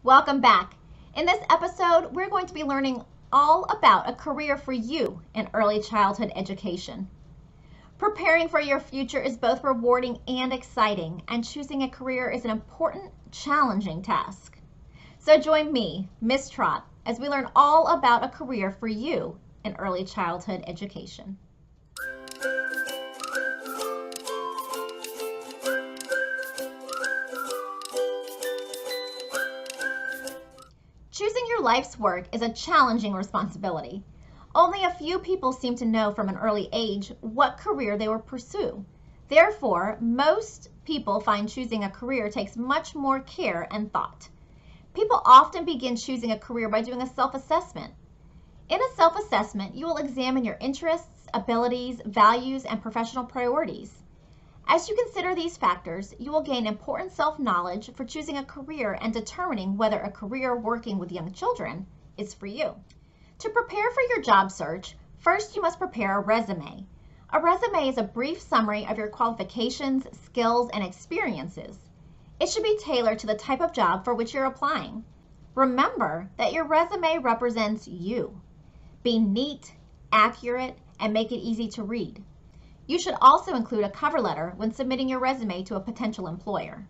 Welcome back. In this episode, we're going to be learning all about a career for you in early childhood education. Preparing for your future is both rewarding and exciting, and choosing a career is an important, challenging task. So join me, Miss Trott, as we learn all about a career for you in early childhood education. Choosing your life's work is a challenging responsibility. Only a few people seem to know from an early age what career they will pursue. Therefore, most people find choosing a career takes much more care and thought. People often begin choosing a career by doing a self-assessment. In a self-assessment, you will examine your interests, abilities, values, and professional priorities. As you consider these factors, you will gain important self-knowledge for choosing a career and determining whether a career working with young children is for you. To prepare for your job search, first you must prepare a resume. A resume is a brief summary of your qualifications, skills, and experiences. It should be tailored to the type of job for which you're applying. Remember that your resume represents you. Be neat, accurate, and make it easy to read. You should also include a cover letter when submitting your resume to a potential employer.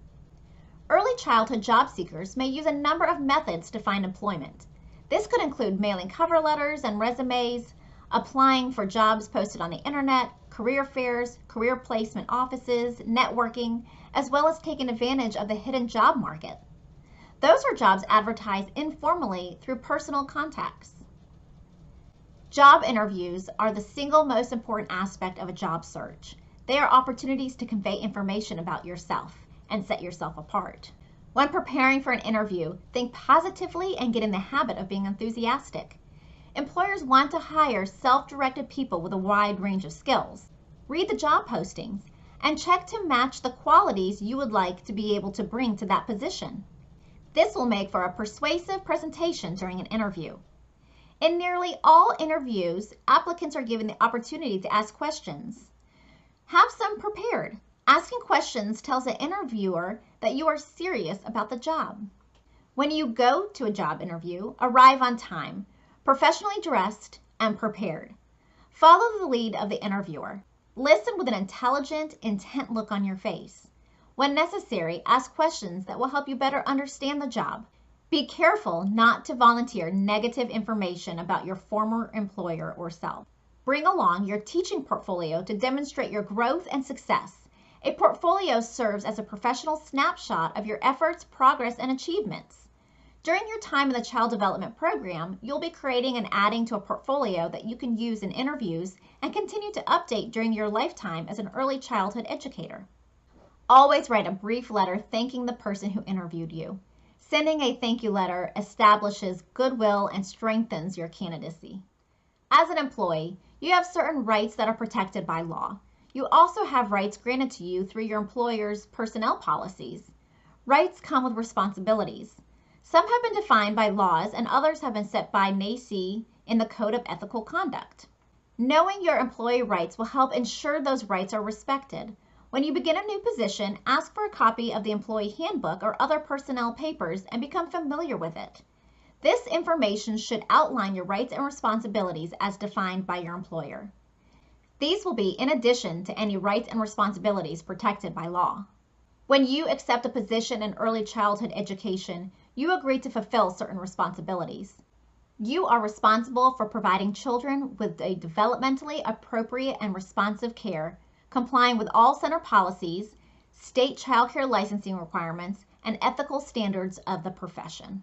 Early childhood job seekers may use a number of methods to find employment. This could include mailing cover letters and resumes, applying for jobs posted on the internet, career fairs, career placement offices, networking, as well as taking advantage of the hidden job market. Those are jobs advertised informally through personal contacts. Job interviews are the single most important aspect of a job search. They are opportunities to convey information about yourself and set yourself apart. When preparing for an interview, think positively and get in the habit of being enthusiastic. Employers want to hire self-directed people with a wide range of skills. Read the job postings and check to match the qualities you would like to be able to bring to that position. This will make for a persuasive presentation during an interview. In nearly all interviews, applicants are given the opportunity to ask questions. Have some prepared. Asking questions tells the interviewer that you are serious about the job. When you go to a job interview, arrive on time, professionally dressed, and prepared. Follow the lead of the interviewer. Listen with an intelligent, intent look on your face. When necessary, ask questions that will help you better understand the job. Be careful not to volunteer negative information about your former employer or self. Bring along your teaching portfolio to demonstrate your growth and success. A portfolio serves as a professional snapshot of your efforts, progress, and achievements. During your time in the Child Development Program, you'll be creating and adding to a portfolio that you can use in interviews and continue to update during your lifetime as an early childhood educator. Always write a brief letter thanking the person who interviewed you. Sending a thank you letter establishes goodwill and strengthens your candidacy. As an employee, you have certain rights that are protected by law. You also have rights granted to you through your employer's personnel policies. Rights come with responsibilities. Some have been defined by laws and others have been set by NAEYC in the Code of Ethical Conduct. Knowing your employee rights will help ensure those rights are respected. When you begin a new position, ask for a copy of the employee handbook or other personnel papers and become familiar with it. This information should outline your rights and responsibilities as defined by your employer. These will be in addition to any rights and responsibilities protected by law. When you accept a position in early childhood education, you agree to fulfill certain responsibilities. You are responsible for providing children with a developmentally appropriate and responsive care, complying with all center policies, state child care licensing requirements, and ethical standards of the profession.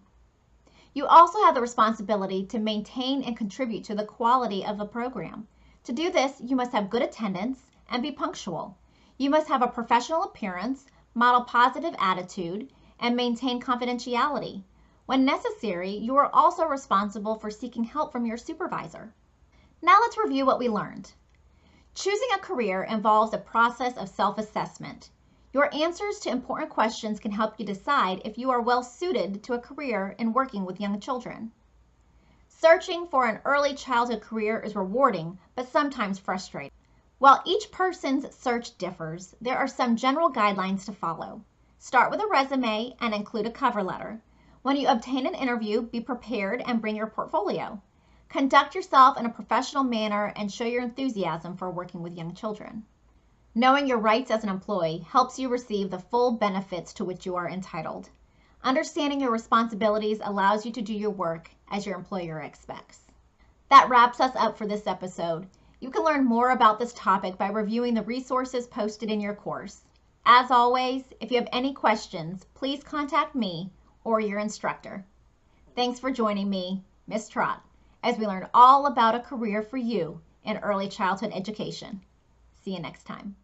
You also have the responsibility to maintain and contribute to the quality of the program. To do this, you must have good attendance and be punctual. You must have a professional appearance, model positive attitude, and maintain confidentiality. When necessary, you are also responsible for seeking help from your supervisor. Now let's review what we learned. Choosing a career involves a process of self-assessment. Your answers to important questions can help you decide if you are well suited to a career in working with young children. Searching for an early childhood career is rewarding, but sometimes frustrating. While each person's search differs, there are some general guidelines to follow. Start with a resume and include a cover letter. When you obtain an interview, be prepared and bring your portfolio. Conduct yourself in a professional manner and show your enthusiasm for working with young children. Knowing your rights as an employee helps you receive the full benefits to which you are entitled. Understanding your responsibilities allows you to do your work as your employer expects. That wraps us up for this episode. You can learn more about this topic by reviewing the resources posted in your course. As always, if you have any questions, please contact me or your instructor. Thanks for joining me, Ms. Trott, as we learn all about a career for you in early childhood education. See you next time.